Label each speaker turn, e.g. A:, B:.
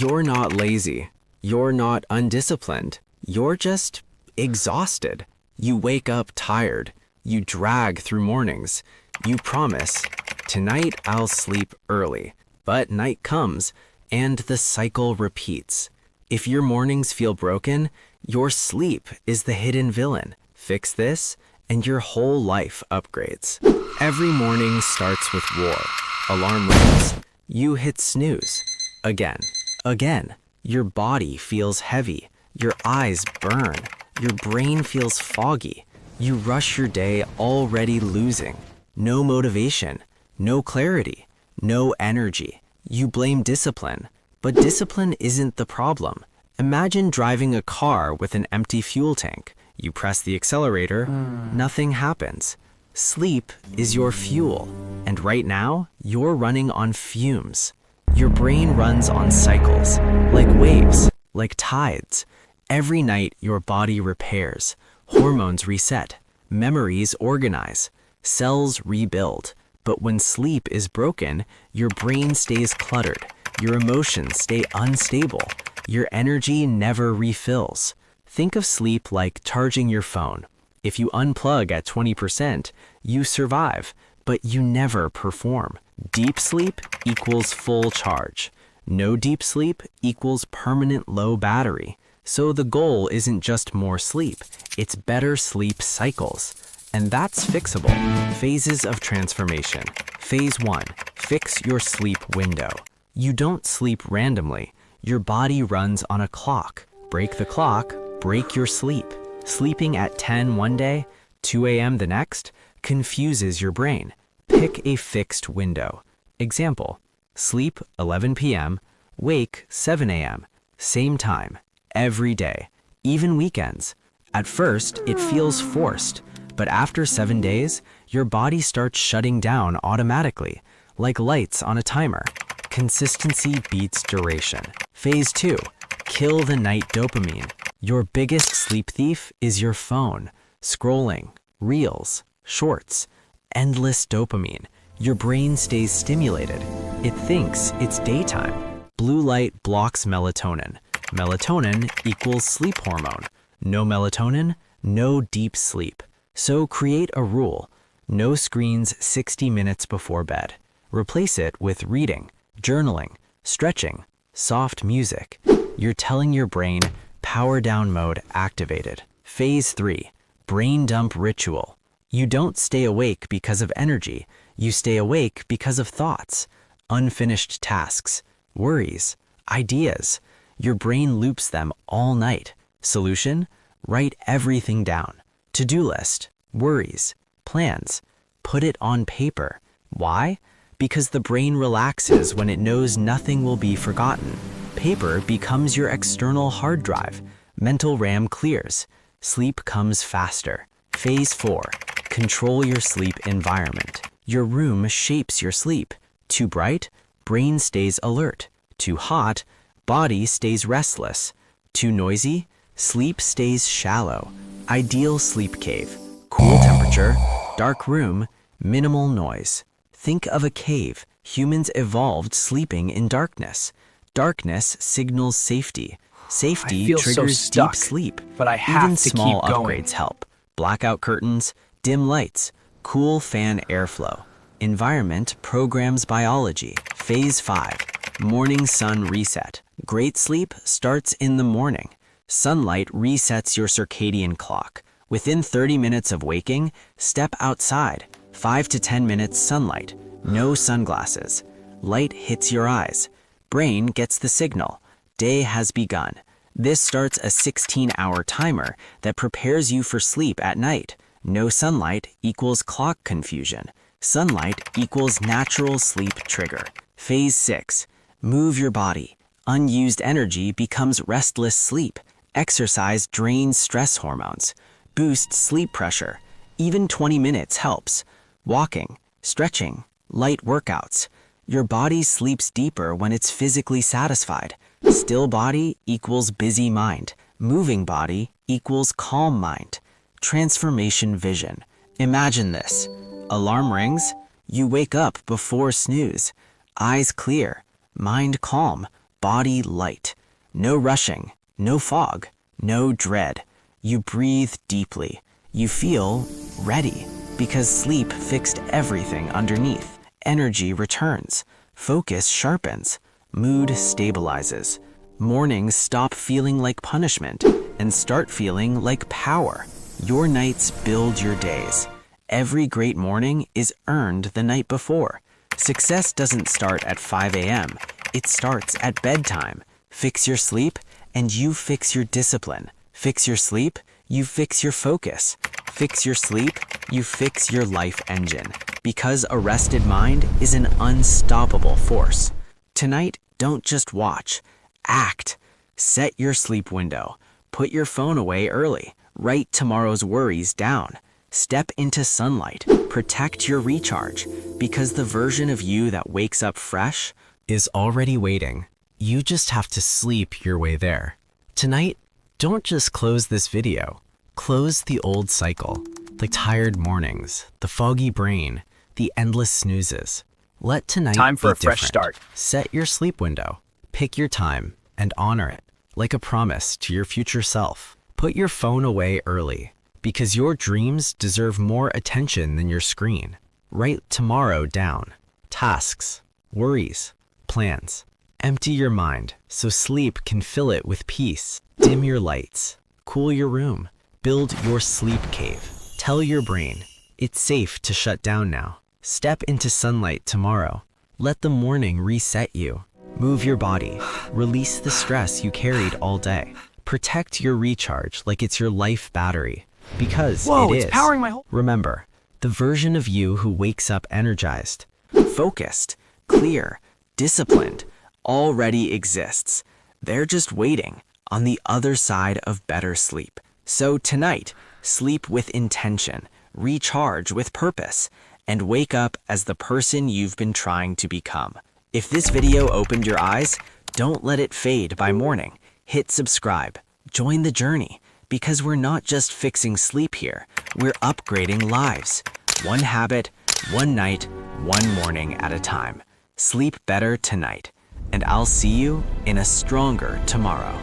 A: You're not lazy. You're not undisciplined. You're just exhausted. You wake up tired. You drag through mornings. You promise, tonight I'll sleep early. But night comes, and the cycle repeats. If your mornings feel broken, your sleep is the hidden villain. Fix this, and your whole life upgrades. Every morning starts with war. Alarm rings. You hit snooze. Again. Your body feels heavy. Your eyes burn. Your brain feels foggy. You rush your day already losing. No motivation, no clarity, no energy. You blame discipline, but discipline isn't the problem. Imagine driving a car with an empty fuel tank. You press the accelerator, nothing happens. Sleep is your fuel, and right now, you're running on fumes. Your brain runs on cycles, like waves, like tides. Every night, your body repairs. Hormones reset. Memories organize. Cells rebuild. But when sleep is broken, your brain stays cluttered. Your emotions stay unstable. Your energy never refills. Think of sleep like charging your phone. If you unplug at 20%, you survive, but you never perform. Deep sleep equals full charge. No deep sleep equals permanent low battery. So the goal isn't just more sleep, it's better sleep cycles. And that's fixable. Phases of transformation. Phase 1, fix your sleep window. You don't sleep randomly. Your body runs on a clock. Break the clock, break your sleep. Sleeping at 10 one day, 2 a.m. the next, confuses your brain. Pick a fixed window. Example, sleep 11 p.m., wake 7 a.m., same time, every day, even weekends. At first, it feels forced, but after 7 days, your body starts shutting down automatically, like lights on a timer. Consistency beats duration. Phase 2, kill the night dopamine. Your biggest sleep thief is your phone. Scrolling, reels, shorts, endless dopamine. Your brain stays stimulated. It thinks it's daytime. Blue light blocks melatonin. Melatonin equals sleep hormone. No melatonin, no deep sleep. So create a rule. No screens 60 minutes before bed. Replace it with reading, journaling, stretching, soft music. You're telling your brain, power down mode activated. Phase 3, brain dump ritual. You don't stay awake because of energy. You stay awake because of thoughts, unfinished tasks, worries, ideas. Your brain loops them all night. Solution? Write everything down. To-do list, worries, plans. Put it on paper. Why? Because the brain relaxes when it knows nothing will be forgotten. Paper becomes your external hard drive. Mental RAM clears. Sleep comes faster. Phase 4, control your sleep environment. Your room shapes your sleep. Too bright, brain stays alert. Too hot, body stays restless. Too noisy, sleep stays shallow. Ideal sleep cave. Cool temperature, dark room, minimal noise. Think of a cave. Humans evolved sleeping in darkness. Darkness signals safety. Safety triggers deep sleep.
B: But I have
A: Even
B: to
A: small
B: keep going.
A: upgrades help. Blackout curtains, dim lights, cool fan airflow. Environment programs biology. Phase 5, morning sun reset. Great sleep starts in the morning. Sunlight resets your circadian clock. Within 30 minutes of waking, step outside. 5 to 10 minutes sunlight. No sunglasses. Light hits your eyes. Brain gets the signal. Day has begun. This starts a 16-hour timer that prepares you for sleep at night. No sunlight equals clock confusion. Sunlight equals natural sleep trigger. Phase 6, move your body. Unused energy becomes restless sleep. Exercise drains stress hormones, boosts sleep pressure. Even 20 minutes helps. Walking, stretching, light workouts. Your body sleeps deeper when it's physically satisfied. Still body equals busy mind. Moving body equals calm mind. Transformation vision. Imagine this. Alarm rings. You wake up before snooze. Eyes clear. Mind calm. body light. No rushing, no fog, no dread. You breathe deeply. You feel ready because sleep fixed everything underneath. Energy returns. Focus sharpens. Mood stabilizes. Mornings stop feeling like punishment and start feeling like power. Your nights build your days. Every great morning is earned the night before. Success doesn't start at 5 a.m. It starts at bedtime. Fix your sleep, and you fix your discipline. Fix your sleep, you fix your focus. Fix your sleep, you fix your life engine. Because a rested mind is an unstoppable force. Tonight, don't just watch. Act. Set your sleep window. Put your phone away early. Write tomorrow's worries down. Step into sunlight. Protect your recharge. Because the version of you that wakes up fresh is already waiting. You just have to sleep your way there. Tonight, don't just close this video. Close the old cycle. The tired mornings, the foggy brain, the endless snoozes. Let tonight
B: Time for
A: be
B: a fresh
A: different.
B: start.
A: Set your sleep window. Pick your time and honor it like a promise to your future self. Put your phone away early because your dreams deserve more attention than your screen. Write tomorrow down. Tasks, worries, plans. Empty your mind so sleep can fill it with peace. Dim your lights. Cool your room. Build your sleep cave. Tell your brain, it's safe to shut down now. Step into sunlight tomorrow. Let the morning reset you. Move your body. Release the stress you carried all day. Protect your recharge like it's your life battery. Because
B: Whoa,
A: it
B: it's
A: is.
B: powering my whole...
A: Remember, the version of you who wakes up energized, focused, clear, disciplined, already exists. They're just waiting on the other side of better sleep. So tonight, sleep with intention, recharge with purpose, and wake up as the person you've been trying to become. If this video opened your eyes, don't let it fade by morning. Hit subscribe. Join the journey, because we're not just fixing sleep here. We're upgrading lives. One habit, one night, one morning at a time. Sleep better tonight, and I'll see you in a stronger tomorrow.